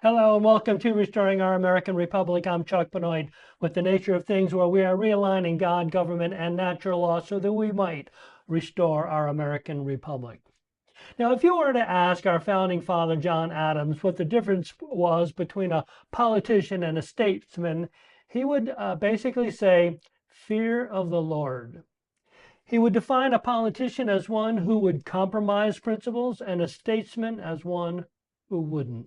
Hello and welcome to Restoring Our American Republic. I'm Chuck Benoit with The Nature of Things, where we are realigning God, government, and natural law so that we might restore our American Republic. Now, if you were to ask our founding father, John Adams, what the difference was between a politician and a statesman, he would basically say, fear of the Lord. He would define a politician as one who would compromise principles and a statesman as one who wouldn't.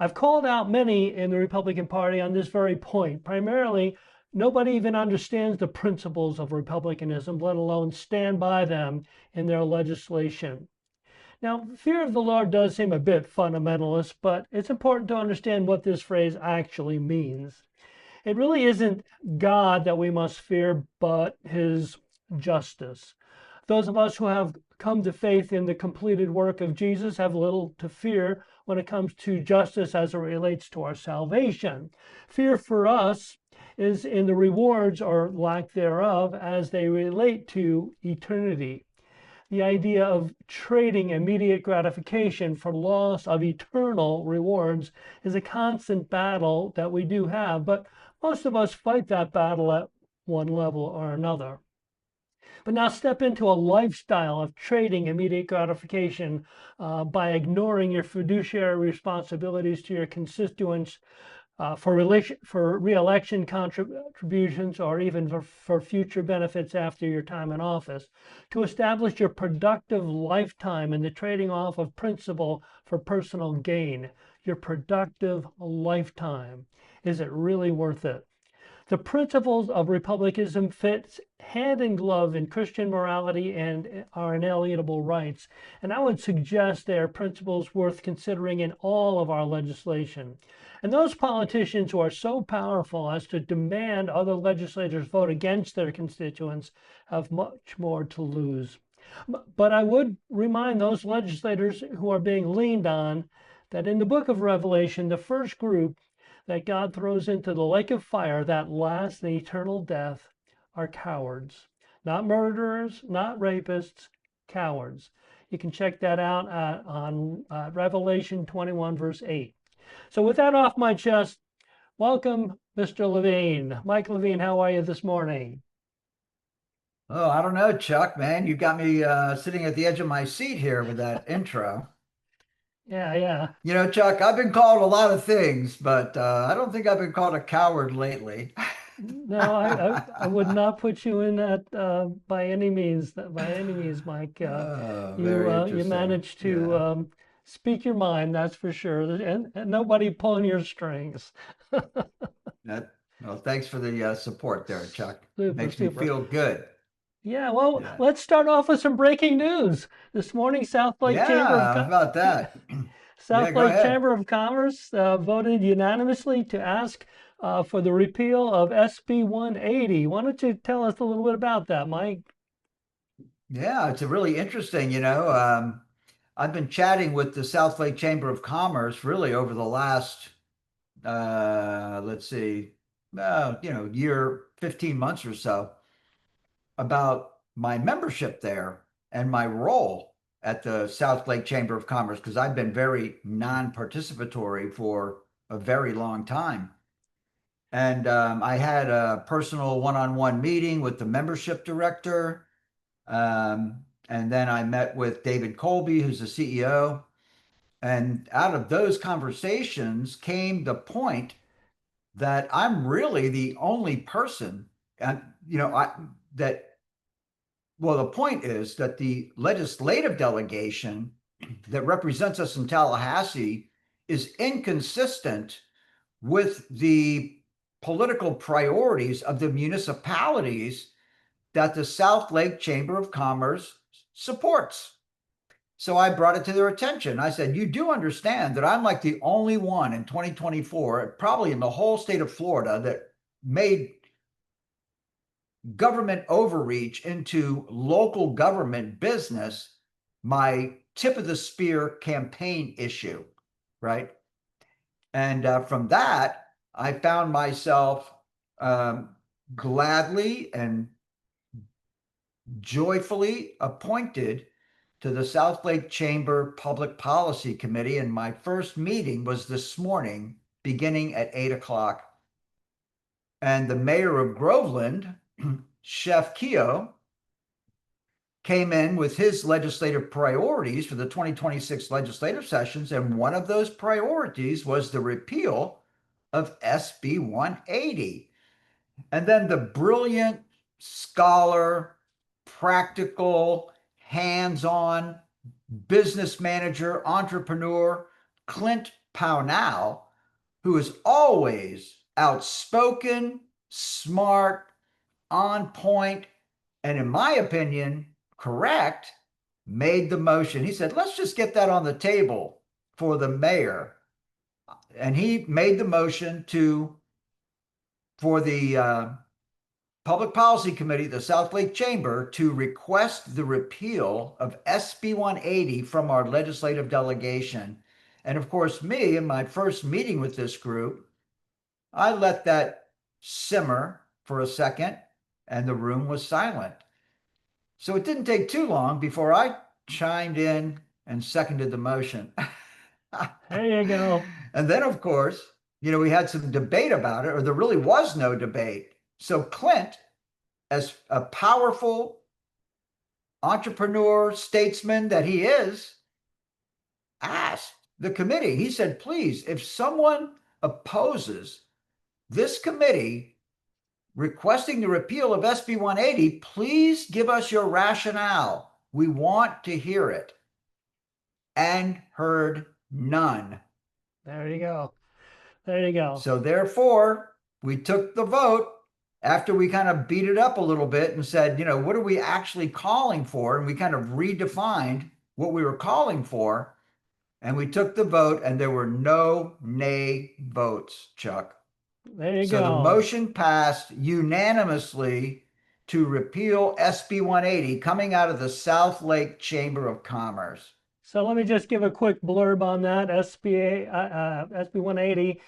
I've called out many in the Republican Party on this very point. Primarily, nobody even understands the principles of republicanism, let alone stand by them in their legislation. Now, fear of the Lord does seem a bit fundamentalist, but it's important to understand what this phrase actually means. It really isn't God that we must fear, but his justice. Those of us who have come to faith in the completed work of Jesus have little to fear when it comes to justice as it relates to our salvation. Fear for us is in the rewards or lack thereof as they relate to eternity. The idea of trading immediate gratification for loss of eternal rewards is a constant battle that we do have, but most of us fight that battle at one level or another. But now step into a lifestyle of trading immediate gratification by ignoring your fiduciary responsibilities to your constituents for re-election contributions or even for future benefits after your time in office, to establish your productive lifetime in the trading off of principle for personal gain. Your productive lifetime. Is it really worth it? The principles of republicanism fit hand in glove in Christian morality and our inalienable rights, and I would suggest they are principles worth considering in all of our legislation. And those politicians who are so powerful as to demand other legislators vote against their constituents have much more to lose. But I would remind those legislators who are being leaned on that in the book of Revelation, the first group that God throws into the lake of fire that lasts in eternal death are cowards. Not murderers, not rapists, cowards. You can check that out on Revelation 21, verse 8. So with that off my chest, welcome, Mr. Levine. Mike Levine, how are you this morning? Oh, I don't know, Chuck, man. You got me sitting at the edge of my seat here with that intro. Yeah, yeah. Chuck, I've been called a lot of things, but I don't think I've been called a coward lately. No, I would not put you in that by any means. By any means, Mike. Oh, You very you interesting. managed to Yeah. speak your mind, that's for sure, and nobody pulling your strings. Well, thanks for the support there, Chuck. Super, Makes me super. feel good. Yeah, well, Yeah. let's start off with some breaking news. This morning, Yeah, how about that? Yeah, South go Lake ahead. Chamber of Commerce voted unanimously to ask for the repeal of SB 180. Why don't you tell us a little bit about that, Mike? Yeah, it's a really interesting, I've been chatting with the South Lake Chamber of Commerce really over the last let's see, year, 15 months or so about my membership there and my role at the South Lake Chamber of Commerce because I've been very non-participatory for a very long time. And I had a personal one-on-one meeting with the membership director. And then I met with David Colby, who's the CEO. And out of those conversations came the point that I'm really the only person, and that well, the point is that the legislative delegation that represents us in Tallahassee is inconsistent with the political priorities of the municipalities that the South Lake Chamber of Commerce supports. So I brought it to their attention. I said, you do understand that I'm like the only one in 2024, probably in the whole state of Florida, that made government overreach into local government business my tip of the spear campaign issue, right? And from that, I found myself gladly and joyfully appointed to the South Lake Chamber Public Policy Committee, and my first meeting was this morning, beginning at 8 o'clock. And the mayor of Groveland, Chef Keogh, came in with his legislative priorities for the 2026 legislative sessions. And one of those priorities was the repeal of SB 180. And then the brilliant scholar, practical, hands on business manager, entrepreneur, Clint Pownall, who is always outspoken, smart, on point, and in my opinion, correct, made the motion. He said, let's just get that on the table for the mayor. And he made the motion for the Public Policy Committee, the South Lake Chamber, to request the repeal of SB 180 from our legislative delegation. And of course, me, in my first meeting with this group, I let that simmer for a second and the room was silent. So it didn't take too long before I chimed in and seconded the motion. There you go. And then, of course, we had some debate about it, or there really was no debate. So Clint, as a powerful entrepreneur, statesman that he is, asked the committee, he said, please, if someone opposes this committee requesting the repeal of SB 180, please give us your rationale. We want to hear it. And heard none. There you go. There you go. So therefore, we took the vote after we kind of beat it up a little bit and said, what are we actually calling for? And we kind of redefined what we were calling for. And we took the vote, and there were no nay votes, Chuck. There you So go. the motion passed unanimously to repeal SB 180 coming out of the South Lake Chamber of Commerce. So let me just give a quick blurb on that. SB 180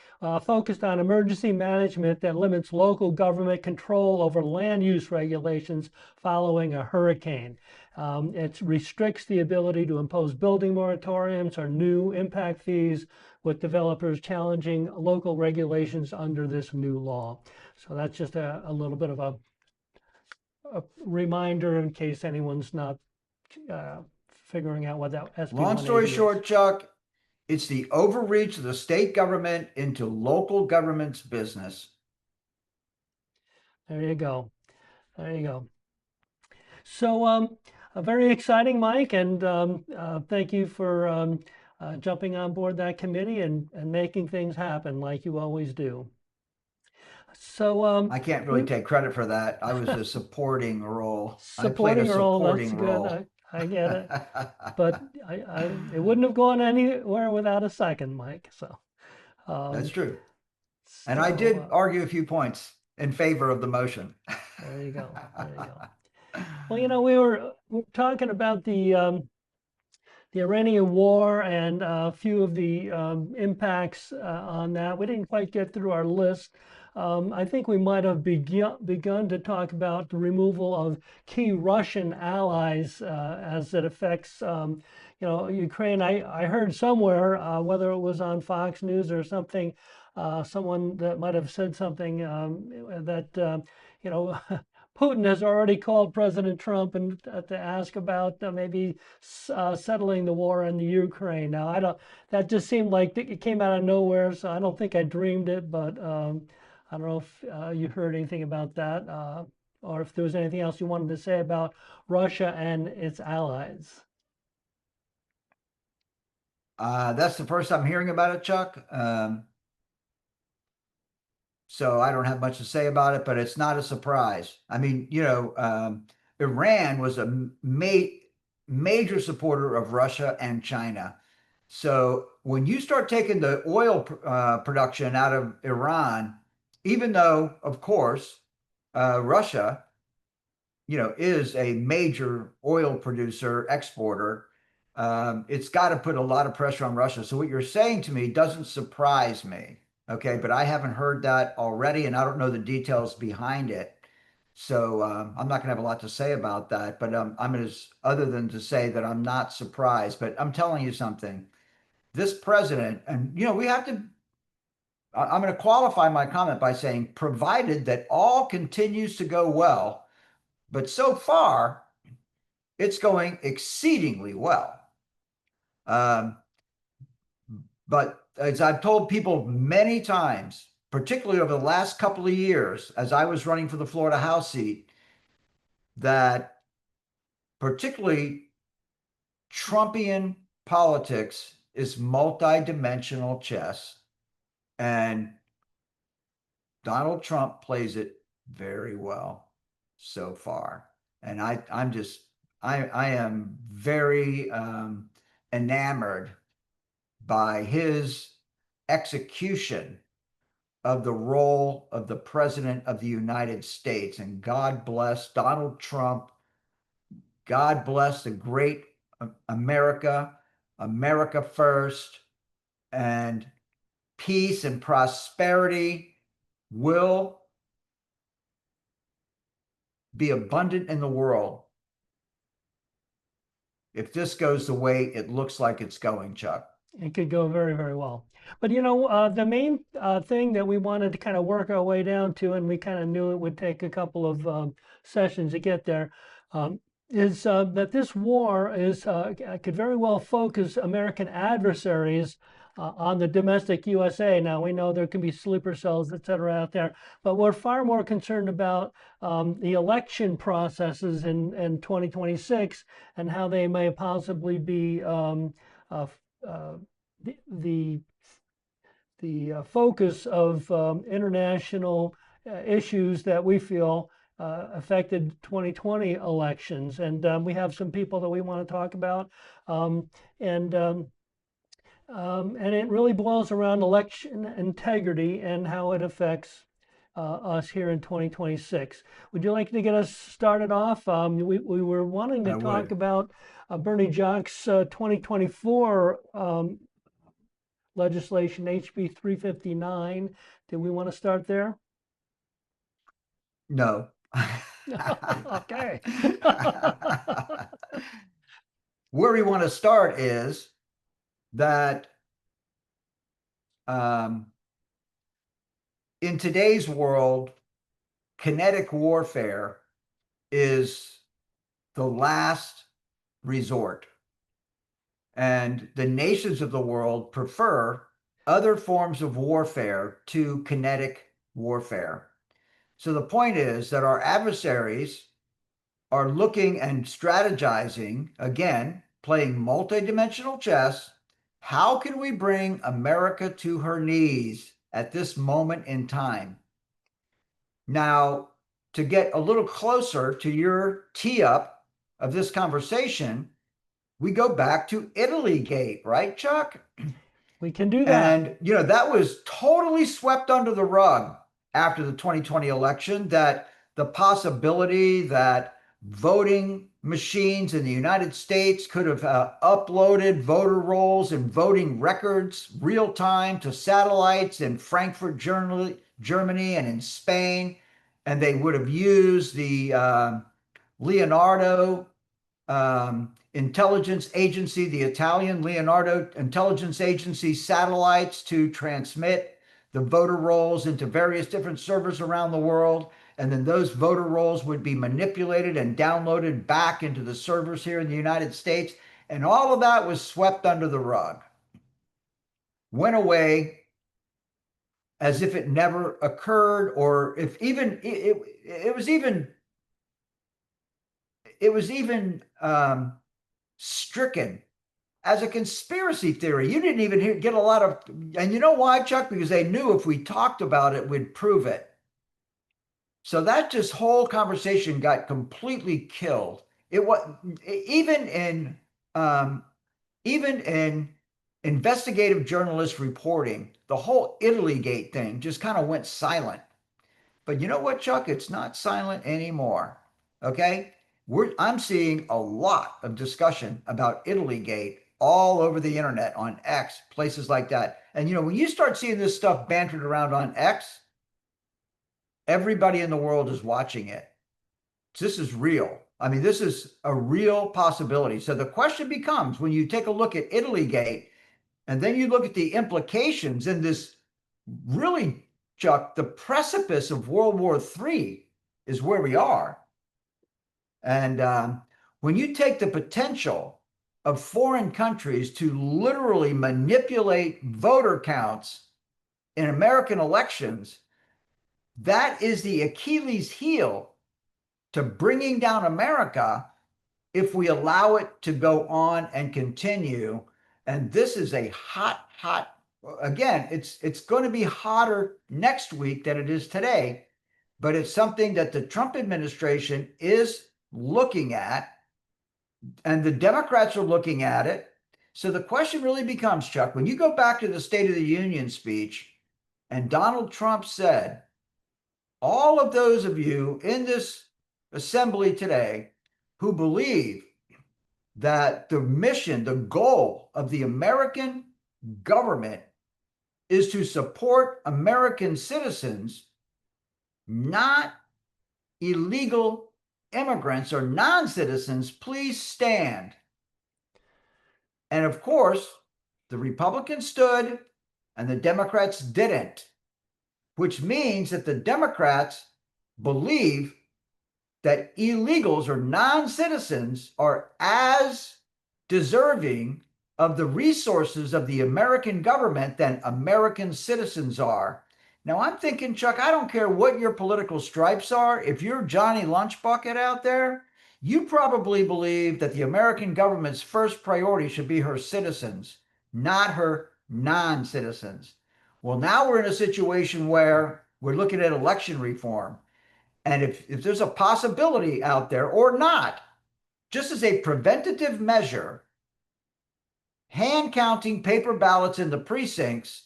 focused on emergency management that limits local government control over land use regulations following a hurricane. It restricts the ability to impose building moratoriums or new impact fees, with developers challenging local regulations under this new law. So that's just a little bit of a reminder in case anyone's not figuring out what that SB 180 Long story is. short, Chuck, it's the overreach of the state government into local government's business. There you go. There you go. So very exciting, Mike, and thank you for jumping on board that committee and making things happen like you always do. So I can't really take credit for that. I was a supporting role. Supporting I played a role, supporting that's role. good. I get it. But it wouldn't have gone anywhere without a second, Mike. So that's true. And I did argue a few points in favor of the motion. There you go. There you go. Well, we were talking about the Iranian war and a few of the impacts on that. We didn't quite get through our list. I think we might have begun to talk about the removal of key Russian allies as it affects, Ukraine. I heard somewhere, whether it was on Fox News or something, someone that might have said something that, Putin has already called President Trump and to ask about maybe settling the war in the Ukraine. Now, that just seemed like it came out of nowhere, so I don't think I dreamed it, but I don't know if you heard anything about that, or if there was anything else you wanted to say about Russia and its allies. That's the first I'm hearing about it, Chuck. So I don't have much to say about it, but it's not a surprise. I mean, Iran was a major supporter of Russia and China. So when you start taking the oil production out of Iran, even though, of course, Russia, is a major oil producer, exporter, it's got to put a lot of pressure on Russia. So what you're saying to me doesn't surprise me. Okay, but I haven't heard that already, and I don't know the details behind it. So I'm not going to have a lot to say about that, but I'm as other than to say that I'm not surprised. But I'm telling you something. This president, and we have to. I'm going to qualify my comment by saying, provided that all continues to go well, but so far it's going exceedingly well. Um, but as I've told people many times, particularly over the last couple of years, as I was running for the Florida House seat, that particularly Trumpian politics is multi-dimensional chess, and Donald Trump plays it very well so far. And I am very enamored by his execution of the role of the President of the United States. And God bless Donald Trump. God bless the great America, America first, and peace and prosperity will be abundant in the world if this goes the way it looks like it's going, Chuck. It could go very, very well. But the main thing that we wanted to kind of work our way down to, and we kind of knew it would take a couple of sessions to get there, um, is that this war could very well focus American adversaries on the domestic USA. Now we know there can be sleeper cells, et cetera, out there, but we're far more concerned about the election processes in 2026 and how they may possibly be uh, uh, the focus of international issues that we feel affected 2020 elections. And we have some people that we want to talk about. Um, and and it really boils around election integrity and how it affects us here in 2026. Would you like to get us started off? We were wanting to I talk would. about Bernie Jacques' 2024 legislation, HB 359. Do we want to start there? No. Okay. Where we want to start is that um, in today's world, kinetic warfare is the last resort. And the nations of the world prefer other forms of warfare to kinetic warfare. So the point is that our adversaries are looking and strategizing, again, playing multidimensional chess. How can we bring America to her knees at this moment in time? Now, to get a little closer to your tee up of this conversation, we go back to Italy Gate, right, Chuck? We can do that. And, that was totally swept under the rug after the 2020 election, that the possibility that voting machines in the United States could have uploaded voter rolls and voting records real time to satellites in Frankfurt, Germany, and in Spain. And they would have used the Leonardo intelligence agency, the Italian Leonardo intelligence agency satellites to transmit the voter rolls into various different servers around the world. And then those voter rolls would be manipulated and downloaded back into the servers here in the United States. And all of that was swept under the rug, went away as if it never occurred, or if even it was even stricken as a conspiracy theory. You didn't even get a lot of, and you know why, Chuck? Because they knew if we talked about it, we'd prove it. So that just whole conversation got completely killed. It was even in um, even in investigative journalist reporting, the whole Italy Gate thing just kind of went silent. But you know what, Chuck? It's not silent anymore. Okay? I'm seeing a lot of discussion about Italy Gate all over the internet, on X, places like that. And when you start seeing this stuff bantered around on X, everybody in the world is watching it. this is real. I mean, this is a real possibility. So the question becomes, when you take a look at Italy Gate, and then you look at the implications in this, really, Chuck, the precipice of World War III is where we are. And when you take the potential of foreign countries to literally manipulate voter counts in American elections, that is the Achilles heel to bringing down America if we allow it to go on and continue. And this is a hot, again, it's going to be hotter next week than it is today, but it's something that the Trump administration is looking at, and the Democrats are looking at it. So the question really becomes, Chuck, when you go back to the State of the Union speech, and Donald Trump said, all of those of you in this assembly today who believe that the mission, the goal of the American government is to support American citizens, not illegal immigrants or non-citizens, please stand. And of course, the Republicans stood and the Democrats didn't, which means that the Democrats believe that illegals or non-citizens are as deserving of the resources of the American government than American citizens are. Now, I'm thinking, Chuck, I don't care what your political stripes are. If you're Johnny Lunchbucket out there, you probably believe that the American government's first priority should be her citizens, not her non-citizens. Well, now we're in a situation where we're looking at election reform. And if there's a possibility out there or not, just as a preventative measure, hand counting paper ballots in the precincts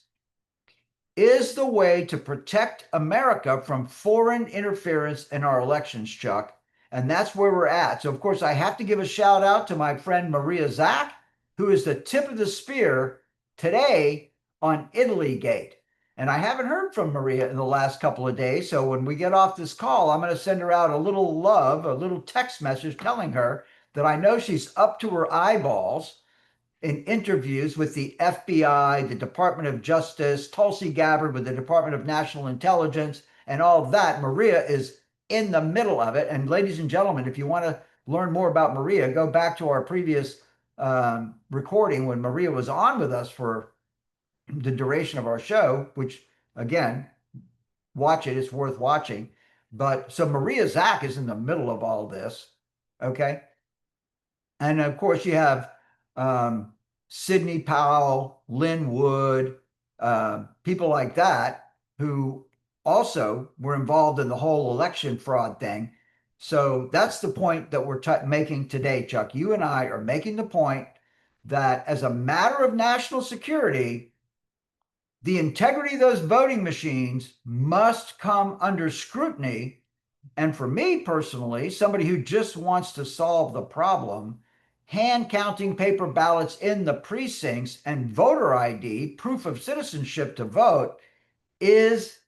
is the way to protect America from foreign interference in our elections, Chuck. And that's where we're at. So, of course, I have to give a shout out to my friend Maria Zach, who is the tip of the spear today on Italy Gate. And I haven't heard from Maria in the last couple of days. So when we get off this call, I'm going to send her out a little love, a little text message telling her that I know she's up to her eyeballs in interviews with the FBI, the Department of Justice, Tulsi Gabbard with the Department of National Intelligence, and all of that. Maria is in the middle of it. And ladies and gentlemen, if you want to learn more about Maria, go back to our previous recording when Maria was on with us for the duration of our show, which, again, watch it. It's worth watching. But so Maria Zach is in the middle of all this. Okay. And of course, you have Sidney Powell, Lynn Wood, people like that who also were involved in the whole election fraud thing. So that's the point that we're making today, Chuck. You and I are making the point that as a matter of national security, the integrity of those voting machines must come under scrutiny. And for me personally, somebody who just wants to solve the problem, hand counting paper ballots in the precincts and voter ID, proof of citizenship to vote, is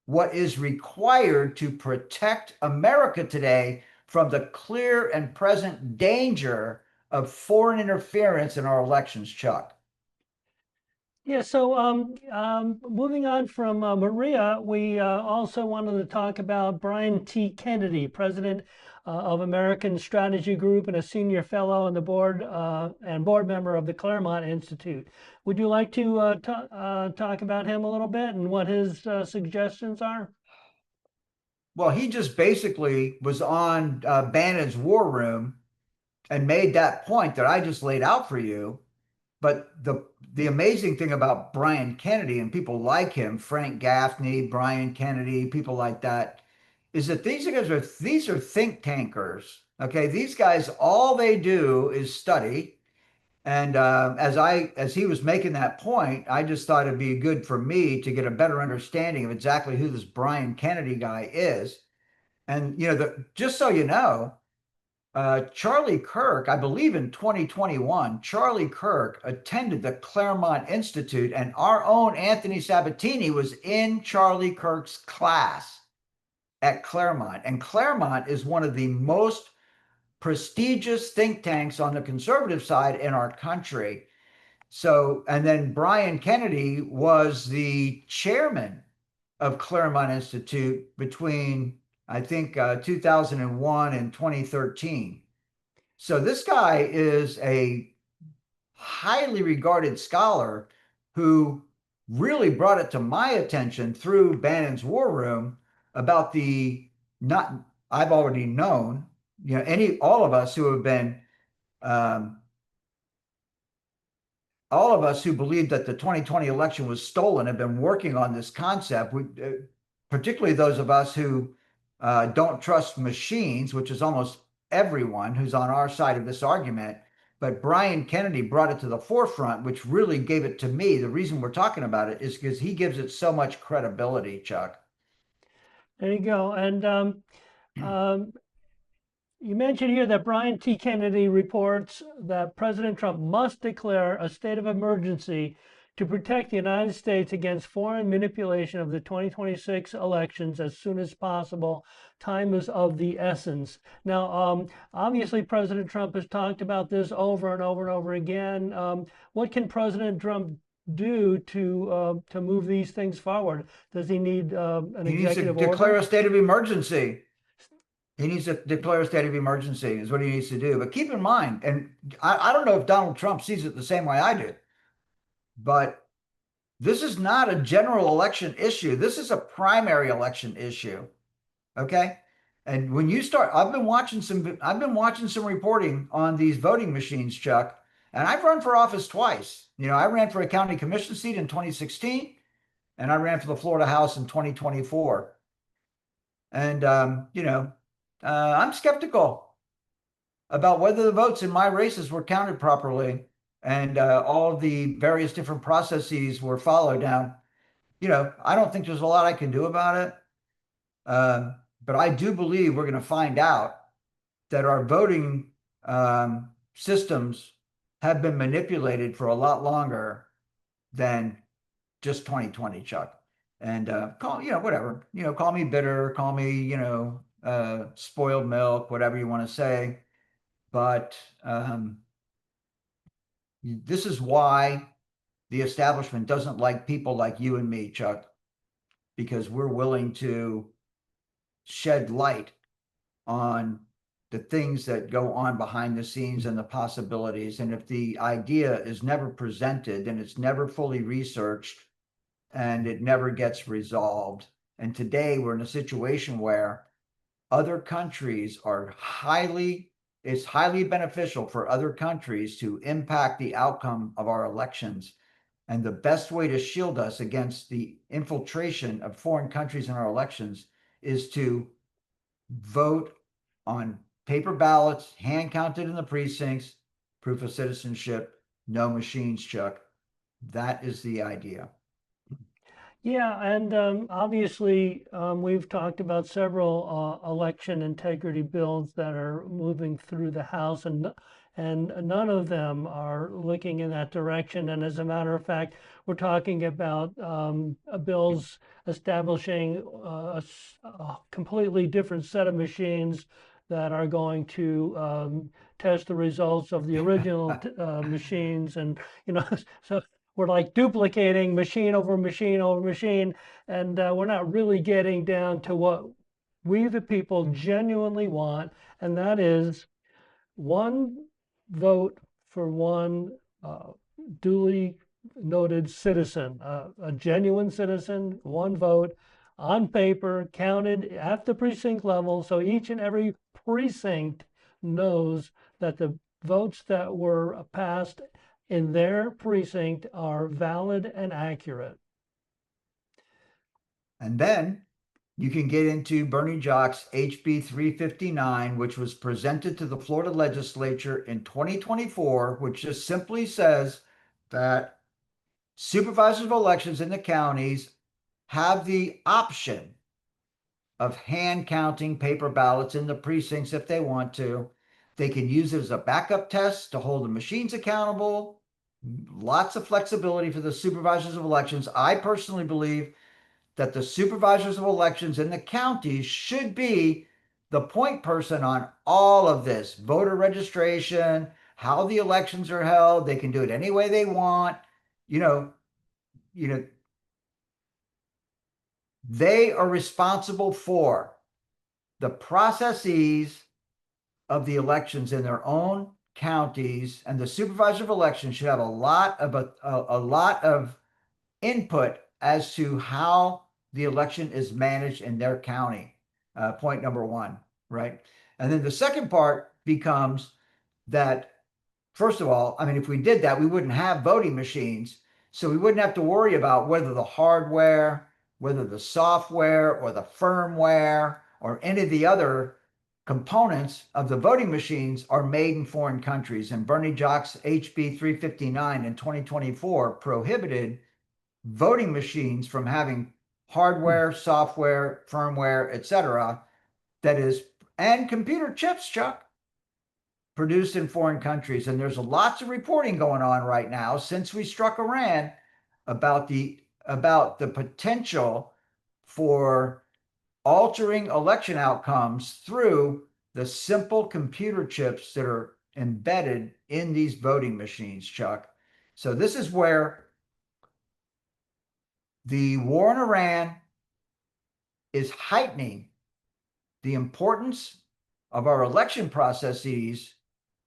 what is required to protect America today from the clear and present danger of foreign interference in our elections, Chuck. Yeah, so moving on from Maria, we also wanted to talk about Brian T. Kennedy, president of American Strategy Group and a senior fellow on the board and board member of the Claremont Institute. Would you like to talk about him a little bit and what his suggestions are? Well, he just basically was on Bannon's War Room and made that point that I just laid out for you. But the amazing thing about Brian Kennedy and people like him, Frank Gaffney, Brian Kennedy, people like that, is that these are think tankers. Okay, these guys, all they do is study. And as he was making that point, I just thought it'd be good for me to get a better understanding of exactly who this Brian Kennedy guy is. And just so you know, Charlie Kirk, I believe in 2021, Charlie Kirk attended the Claremont Institute, and our own Anthony Sabatini was in Charlie Kirk's class. at Claremont. And Claremont is one of the most prestigious think tanks on the conservative side in our country. So, and then Brian Kennedy was the chairman of Claremont Institute between, I think, 2001 and 2013. So this guy is a highly regarded scholar who really brought it to my attention through Bannon's War Room about the not I've already known, all of us who have been um, all of us who believe that the 2020 election was stolen have been working on this concept. Particularly those of us who don't trust machines, which is almost everyone who's on our side of this argument. But Brian Kennedy brought it to the forefront, which really gave it to me. The reason we're talking about it is because he gives it so much credibility, Chuck. There you go. And um, you mentioned here that Brian T. Kennedy reports that President Trump must declare a state of emergency to protect the United States against foreign manipulation of the 2026 elections as soon as possible. Time is of the essence. Now, obviously, President Trump has talked about this over and over and over again. What can President Trump do to move these things forward? Does he need an He needs to executive declare order? a state of emergency. He needs to declare a state of emergency is what he needs to do. But keep in mind, and I don't know if Donald Trump sees it the same way I do, but this is not a general election issue. This is a primary election issue. Okay. And when you start, I've been watching some reporting on these voting machines, Chuck, and I've run for office twice. I ran for a county commission seat in 2016, and I ran for the Florida House in 2024. And, I'm skeptical about whether the votes in my races were counted properly and all of the various different processes were followed down. I don't think there's a lot I can do about it. But I do believe we're going to find out that our voting systems have been manipulated for a lot longer than just 2020, Chuck. And whatever, call me bitter, call me, spoiled milk, whatever you want to say. But this is why the establishment doesn't like people like you and me, Chuck, because we're willing to shed light on the things that go on behind the scenes and the possibilities. And if the idea is never presented and it's never fully researched and it never gets resolved. And today we're in a situation where other countries it's highly beneficial for other countries to impact the outcome of our elections. And the best way to shield us against the infiltration of foreign countries in our elections is to vote on paper ballots, hand counted in the precincts, proof of citizenship, no machines, Chuck. That is the idea. Yeah, and obviously, we've talked about several election integrity bills that are moving through the House, and none of them are looking in that direction. And as a matter of fact, we're talking about bills establishing a completely different set of machines that are going to test the results of the original machines, and so we're like duplicating machine over machine over machine, and we're not really getting down to what we the people genuinely want, and that is one vote for one duly noted citizen, a genuine citizen, one vote on paper, counted at the precinct level, so each and every precinct knows that the votes that were passed in their precinct are valid and accurate. And then you can get into Bernie Jock's HB 359, which was presented to the Florida legislature in 2024, which just simply says that supervisors of elections in the counties have the option of hand counting paper ballots in the precincts if they want to. They can use it as a backup test to hold the machines accountable. Lots of flexibility for the supervisors of elections. I personally believe that the supervisors of elections in the counties should be the point person on all of this voter registration, how the elections are held. They can do it any way they want. You know, you know, they are responsible for the processes of the elections in their own counties, and the supervisor of elections should have a lot of input as to how the election is managed in their county. Point number one, right? And then the second part becomes that, first of all, I mean, if we did that, we wouldn't have voting machines. So we wouldn't have to worry about whether the hardware, whether the software or the firmware or any of the other components of the voting machines are made in foreign countries. And Bernie Jacques HB 359 in 2024 prohibited voting machines from having hardware, software, firmware, etc. that is, and computer chips, Chuck, produced in foreign countries. And there's lots of reporting going on right now since we struck Iran about the potential for altering election outcomes through the simple computer chips that are embedded in these voting machines, Chuck. So this is where the war in Iran is heightening the importance of our election processes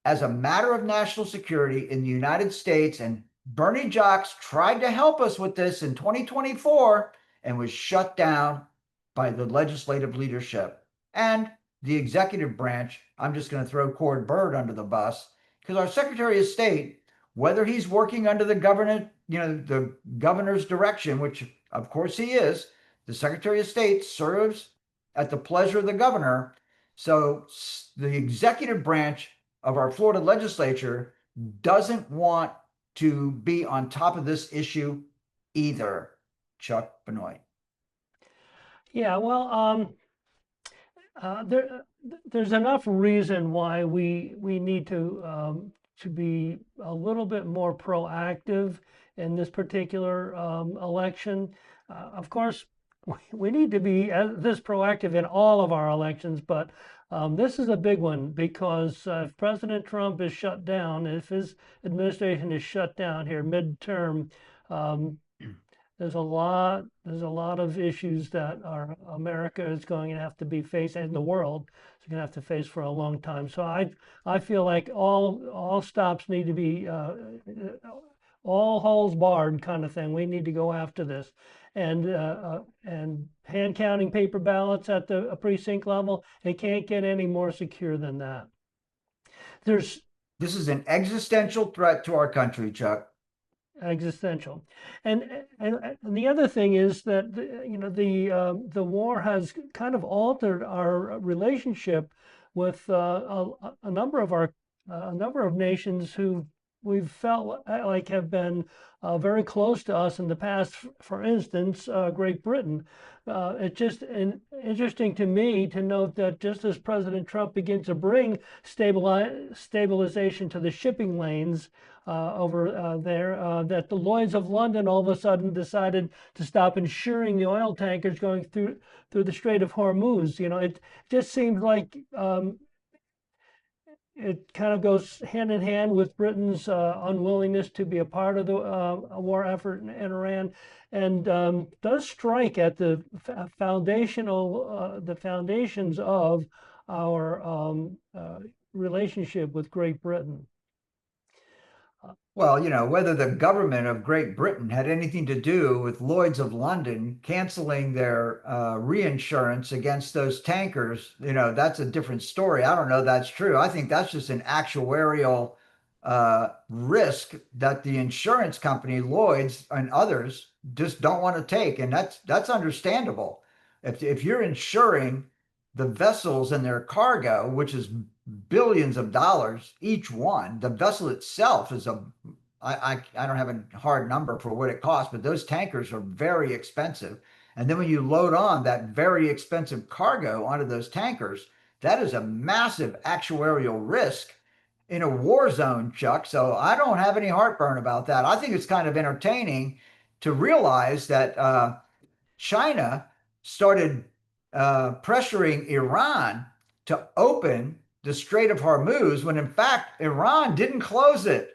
as a matter of national security in the United States. And Bernie Jacques tried to help us with this in 2024 and was shut down by the legislative leadership and the executive branch. I'm just going to throw Cord Bird under the bus because our Secretary of State, whether he's working under the the governor's direction, which of course he is, the Secretary of State serves at the pleasure of the governor. So the executive branch of our Florida legislature doesn't want to be on top of this issue either, Chuck Benoit. Yeah, well, there's enough reason why we need to be a little bit more proactive in this particular election. Of course, we need to be this proactive in all of our elections, but this is a big one because if President Trump is shut down, if his administration is shut down here midterm, um, there's a lot of issues that our America is going to have to be faced, and the world is going to have to face for a long time. So I feel like all stops need to be all holes barred kind of thing. We need to go after this, and hand counting paper ballots at the precinct level, it can't get any more secure than that. There's This is an existential threat to our country, Chuck. existential. And the other thing is that the war has kind of altered our relationship with a number of our a number of nations who we've felt like have been very close to us in the past. For instance, Great Britain. It's just interesting to me to note that just as President Trump begins to bring stabilization to the shipping lanes over there, that the Lloyd's of London all of a sudden decided to stop insuring the oil tankers going through the Strait of Hormuz. It just seems like it kind of goes hand in hand with Britain's unwillingness to be a part of the war effort in Iran, and does strike at the foundations of our relationship with Great Britain. Well, whether the government of Great Britain had anything to do with Lloyd's of London canceling their reinsurance against those tankers, that's a different story. I don't know that's true. I think that's just an actuarial risk that the insurance company, Lloyd's and others, just don't want to take, and that's understandable. If you're insuring the vessels and their cargo, which is billions of dollars each one. The vessel itself is I don't have a hard number for what it costs, but those tankers are very expensive. And then when you load on that very expensive cargo onto those tankers, that is a massive actuarial risk in a war zone, Chuck. So I don't have any heartburn about that. I think it's kind of entertaining to realize that China started pressuring Iran to open the Strait of Hormuz when in fact Iran didn't close it.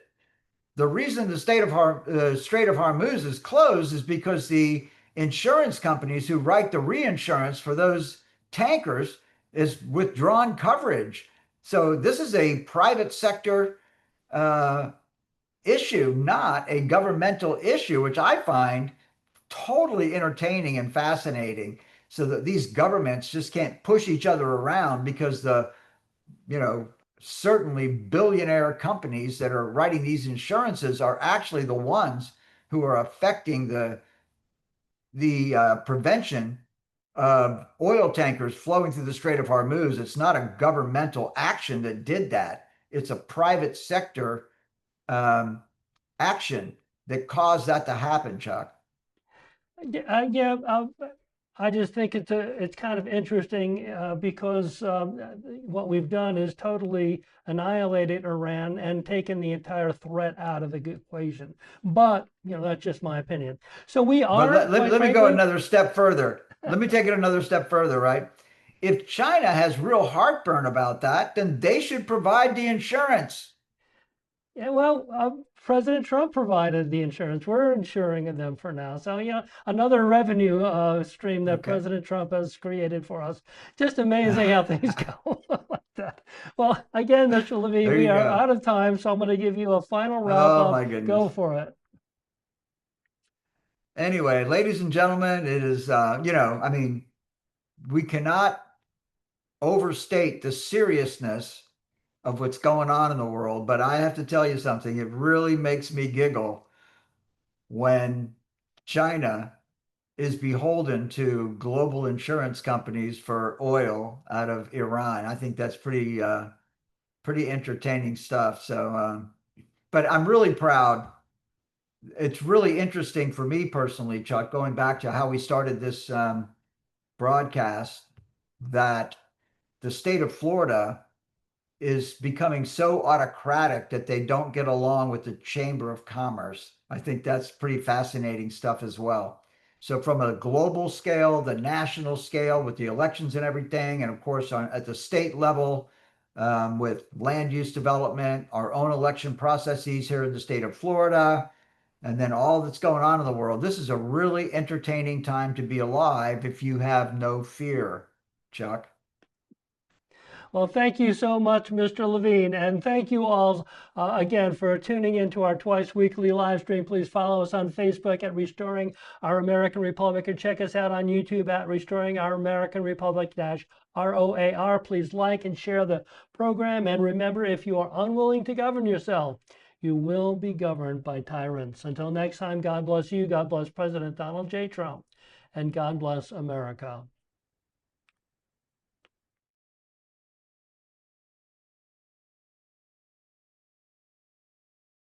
The reason the Strait of Hormuz is closed is because the insurance companies who write the reinsurance for those tankers is withdrawn coverage. So this is a private sector uh, issue, not a governmental issue, which I find totally entertaining and fascinating. So that these governments just can't push each other around because you know, certainly billionaire companies that are writing these insurances are actually the ones who are affecting the prevention of oil tankers flowing through the Strait of Hormuz. It's not a governmental action that did that. It's a private sector um, action that caused that to happen, Chuck. Yeah, I just think it's kind of interesting because what we've done is totally annihilated Iran and taken the entire threat out of the equation. But that's just my opinion. So we But are, quite let me go frankly, another step further. Let me take it another step further, right? If China has real heartburn about that, then they should provide the insurance. yeah, well, President Trump provided the insurance. We're insuring them for now. So, another revenue stream that Okay. President Trump has created for us. Just amazing how things go like that. Well, again, Mr. Levine, There we you are go. out of time, so I'm going to give you a final wrap Oh up. my goodness. Go for it. Anyway, ladies and gentlemen, it is, I mean, we cannot overstate the seriousness of what's going on in the world, but I have to tell you something. It really makes me giggle when China is beholden to global insurance companies for oil out of Iran. I think that's pretty entertaining stuff. So, but I'm really proud. It's really interesting for me personally, Chuck, going back to how we started this broadcast, that the state of Florida is becoming so autocratic that they don't get along with the Chamber of Commerce. I think that's pretty fascinating stuff as well. So, from a global scale, the national scale with the elections and everything, and of course, at the state level with land use development, our own election processes here in the state of Florida, and then all that's going on in the world, this is a really entertaining time to be alive if you have no fear, Chuck. Well, thank you so much, Mr. Levine. And thank you all again for tuning into our twice weekly live stream. Please follow us on Facebook at Restoring Our American Republic, and check us out on YouTube at Restoring Our American Republic ROAR. Please like and share the program. And remember, if you are unwilling to govern yourself, you will be governed by tyrants. Until next time, God bless you. God bless President Donald J. Trump. And God bless America.